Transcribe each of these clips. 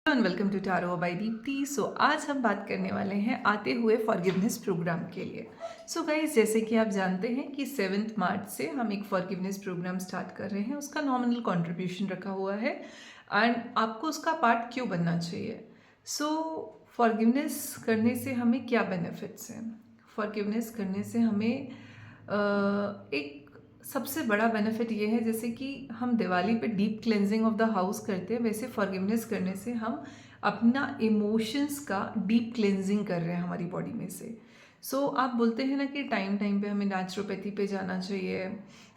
And welcome to Taro by Deepti. So आज हम बात करने वाले हैं आते हुए फॉरगिवनेस प्रोग्राम के लिए। सो गाइस, जैसे कि आप जानते हैं कि 7 मार्च से हम एक फॉरगिवनेस प्रोग्राम स्टार्ट कर रहे हैं। उसका नॉमिनल कंट्रीब्यूशन रखा हुआ है एंड आपको उसका पार्ट क्यों बनना चाहिए। सो फॉरगिवनेस करने से हमें क्या बेनिफिट्स हैं। फॉरगिवनेस करने से हमें एक सबसे बड़ा बेनिफिट ये है, जैसे कि हम दिवाली पे deep cleansing of the house करते हैं, वैसे फॉरगिवनेस करने से हम अपना इमोशंस का डीप क्लेंजिंग कर रहे हैं हमारी बॉडी में से। सो आप बोलते हैं ना कि टाइम टाइम पे हमें नेचुरोपैथी पे जाना चाहिए,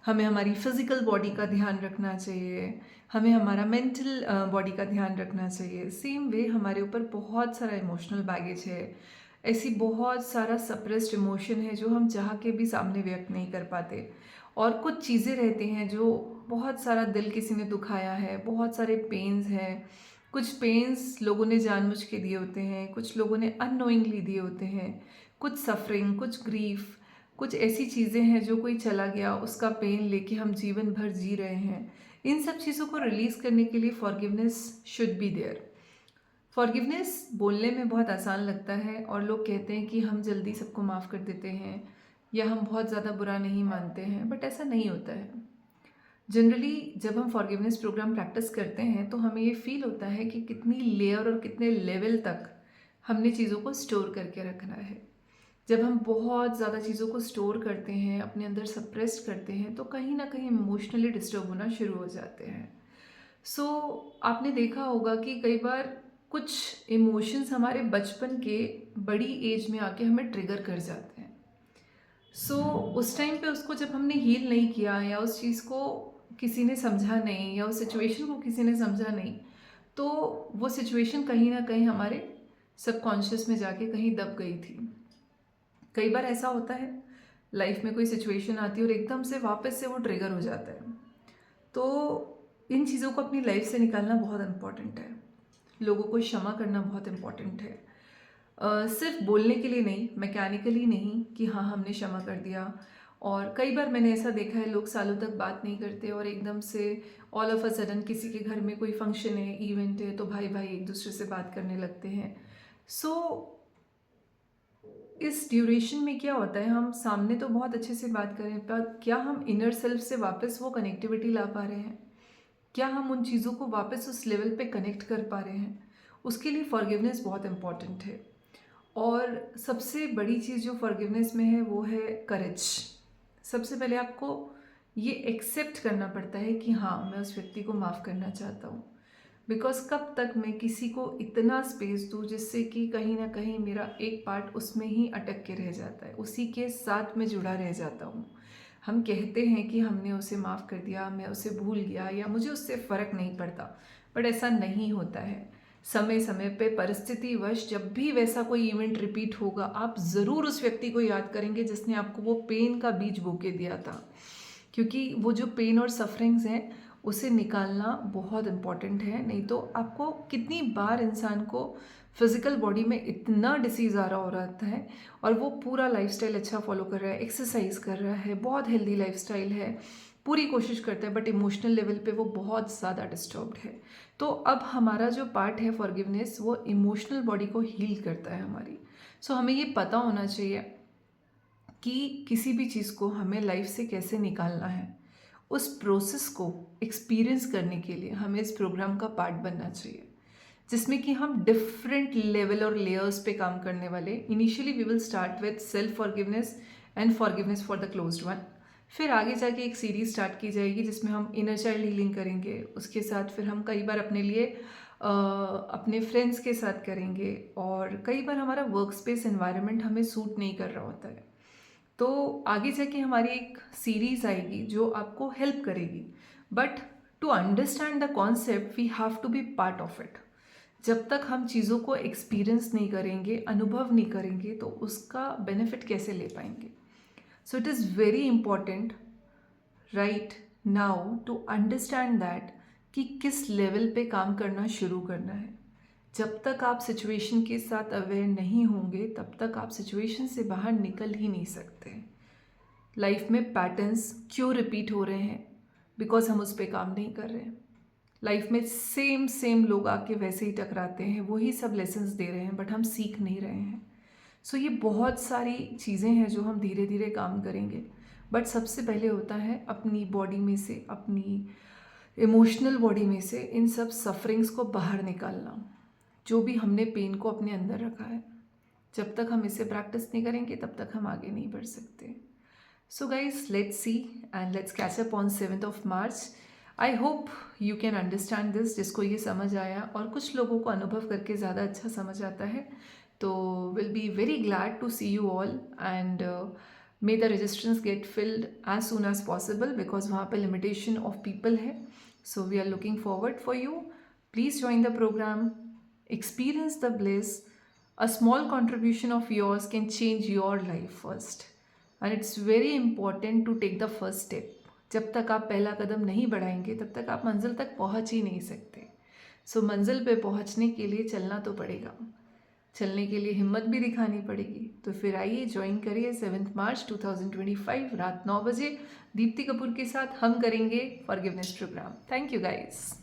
हमें हमारी फिजिकल बॉडी का ध्यान रखना चाहिए, हमें हमारा मेंटल बॉडी का ध्यान रखना चाहिए। सेम वे हमारे ऊपर बहुत सारा इमोशनल बैगेज है, ऐसी बहुत सारा सप्रेस्ड इमोशन है जो हम चाह के भी सामने व्यक्त नहीं कर पाते, और कुछ चीज़ें रहती हैं जो बहुत सारा दिल किसी ने दुखाया है, बहुत सारे पेन्स हैं। कुछ पेन्स लोगों ने जानबूझ के दिए होते हैं, कुछ लोगों ने अननोइंगली दिए होते हैं, कुछ सफरिंग, कुछ ग्रीफ, कुछ ऐसी चीज़ें हैं जो कोई चला गया उसका पेन लेके हम जीवन भर जी रहे हैं। इन सब चीज़ों को रिलीज़ करने के लिए forgiveness should be there. Forgiveness बोलने में बहुत आसान लगता है और लोग कहते हैं कि हम जल्दी सबको माफ़ कर देते हैं या हम बहुत ज़्यादा बुरा नहीं मानते हैं, बट ऐसा नहीं होता है। जनरली जब हम फॉरगिवनेस प्रोग्राम प्रैक्टिस करते हैं तो हमें ये फील होता है कि कितनी लेयर और कितने लेवल तक हमने चीज़ों को स्टोर करके रखना है। जब हम बहुत ज़्यादा चीज़ों को स्टोर करते हैं, अपने अंदर सप्रेस्ड करते हैं, तो कहीं ना कहीं इमोशनली डिस्टर्ब होना शुरू हो जाते हैं। सो आपने देखा होगा कि कई बार कुछ इमोशंस हमारे बचपन के बड़ी एज में आके हमें ट्रिगर कर जाते हैं। उस टाइम पे उसको जब हमने हील नहीं किया या उस चीज़ को किसी ने समझा नहीं या उस सिचुएशन को किसी ने समझा नहीं, तो वो सिचुएशन कहीं ना कहीं हमारे सबकॉन्शियस में जाके कहीं दब गई थी। कई बार ऐसा होता है, लाइफ में कोई सिचुएशन आती है और एकदम से वापस से वो ट्रिगर हो जाता है। तो इन चीज़ों को अपनी लाइफ से निकालना बहुत इम्पॉर्टेंट है। लोगों को क्षमा करना बहुत इम्पॉर्टेंट है। सिर्फ बोलने के लिए नहीं, मैकेनिकली नहीं कि हाँ हमने क्षमा कर दिया। और कई बार मैंने ऐसा देखा है, लोग सालों तक बात नहीं करते और एकदम से ऑल ऑफ अ सडन किसी के घर में कोई फंक्शन है, इवेंट है, तो भाई भाई एक दूसरे से बात करने लगते हैं। सो इस ड्यूरेशन में क्या होता है, हम सामने तो बहुत अच्छे से बात करें, पर क्या हम इनर सेल्फ से वापस वो कनेक्टिविटी ला पा रहे हैं? क्या हम उन चीज़ों को वापस उस लेवल पे कनेक्ट कर पा रहे हैं? उसके लिए फॉरगिवनेस बहुत इम्पॉर्टेंट है। और सबसे बड़ी चीज़ जो फॉरगिवनेस में है वो है करेज। सबसे पहले आपको ये एक्सेप्ट करना पड़ता है कि हाँ, मैं उस व्यक्ति को माफ़ करना चाहता हूँ। बिकॉज कब तक मैं किसी को इतना स्पेस दूँ जिससे कि कहीं ना कहीं मेरा एक पार्ट उसमें ही अटक के रह जाता है, उसी के साथ मैं जुड़ा रह जाता हूँ। हम कहते हैं कि हमने उसे माफ़ कर दिया, मैं उसे भूल गया या मुझे उससे फ़र्क नहीं पड़ता, बट ऐसा नहीं होता है। समय समय पे परिस्थितिवश जब भी वैसा कोई इवेंट रिपीट होगा, आप ज़रूर उस व्यक्ति को याद करेंगे जिसने आपको वो पेन का बीज बो के दिया था। क्योंकि वो जो पेन और सफरिंग्स हैं उसे निकालना बहुत इम्पॉर्टेंट है। नहीं तो आपको कितनी बार इंसान को फिज़िकल बॉडी में इतना डिसीज़ आ रहा हो रहता है और वो पूरा लाइफस्टाइल अच्छा फॉलो कर रहा है, एक्सरसाइज कर रहा है, बहुत हेल्दी लाइफस्टाइल है, पूरी कोशिश करता है, बट इमोशनल लेवल पे वो बहुत ज़्यादा डिस्टर्ब्ड है। तो अब हमारा जो पार्ट है फॉरगिवनेस, वो इमोशनल बॉडी को हील करता है हमारी। हमें ये पता होना चाहिए कि किसी भी चीज़ को हमें लाइफ से कैसे निकालना है। उस प्रोसेस को एक्सपीरियंस करने के लिए हमें इस प्रोग्राम का पार्ट बनना चाहिए, जिसमें कि हम डिफरेंट लेवल और लेयर्स पे काम करने वाले। Initially we will start with self forgiveness and forgiveness for the closed one. फिर आगे जाके एक सीरीज स्टार्ट की जाएगी जिसमें हम इनर चाइल्ड हीलिंग करेंगे। उसके साथ फिर हम कई बार अपने लिए अपने फ्रेंड्स के साथ करेंगे, और कई बार हमारा वर्क स्पेस एनवायरनमेंट हमें सूट नहीं कर रहा होता है, तो आगे जाके हमारी एक सीरीज आएगी जो आपको हेल्प करेगी। But to understand the concept we have to be part of it. जब तक हम चीज़ों को एक्सपीरियंस नहीं करेंगे, अनुभव नहीं करेंगे, तो उसका बेनिफिट कैसे ले पाएंगे। So it is very important right now to understand that कि किस लेवल पे काम करना शुरू करना है। जब तक आप सिचुएशन के साथ अवेयर नहीं होंगे, तब तक आप सिचुएशन से बाहर निकल ही नहीं सकते। लाइफ में पैटर्न्स क्यों रिपीट हो रहे हैं? बिकॉज हम उस पर काम नहीं कर रहे हैं। लाइफ में सेम सेम लोग आके वैसे ही टकराते हैं, वही सब लेसन्स दे रहे हैं, बट हम सीख नहीं रहे हैं। सो ये बहुत सारी चीज़ें हैं जो हम धीरे धीरे काम करेंगे, बट सबसे पहले होता है अपनी बॉडी में से, अपनी इमोशनल बॉडी में से इन सब सफरिंग्स को बाहर निकालना, जो भी हमने पेन को अपने अंदर रखा है। जब तक हम इसे प्रैक्टिस नहीं करेंगे तब तक हम आगे नहीं बढ़ सकते। So guys, let's see and let's catch up on 7th of March. I hope you can understand this, जिसको ये समझ आया, और कुछ लोगों को अनुभव करके ज़्यादा अच्छा समझ आता है, तो will be very glad to see you all and may the registrations get filled as soon as possible, because वहाँ पे लिमिटेशन ऑफ पीपल है. So we are looking forward for you. Please join the program, experience the bliss. A small contribution of yours can change your life first, and it's very important to take the first step. जब तक आप पहला कदम नहीं बढ़ाएंगे तब तक आप मंजिल तक पहुंच ही नहीं सकते. सो मंजिल पे पहुंचने के लिए चलना तो पड़ेगा, चलने के लिए हिम्मत भी दिखानी पड़ेगी. तो फिर आइए ज्वाइन करिए 7th March 2025 रात 9 बजे दीप्ति कपूर के साथ हम करेंगे forgiveness program. Thank you guys.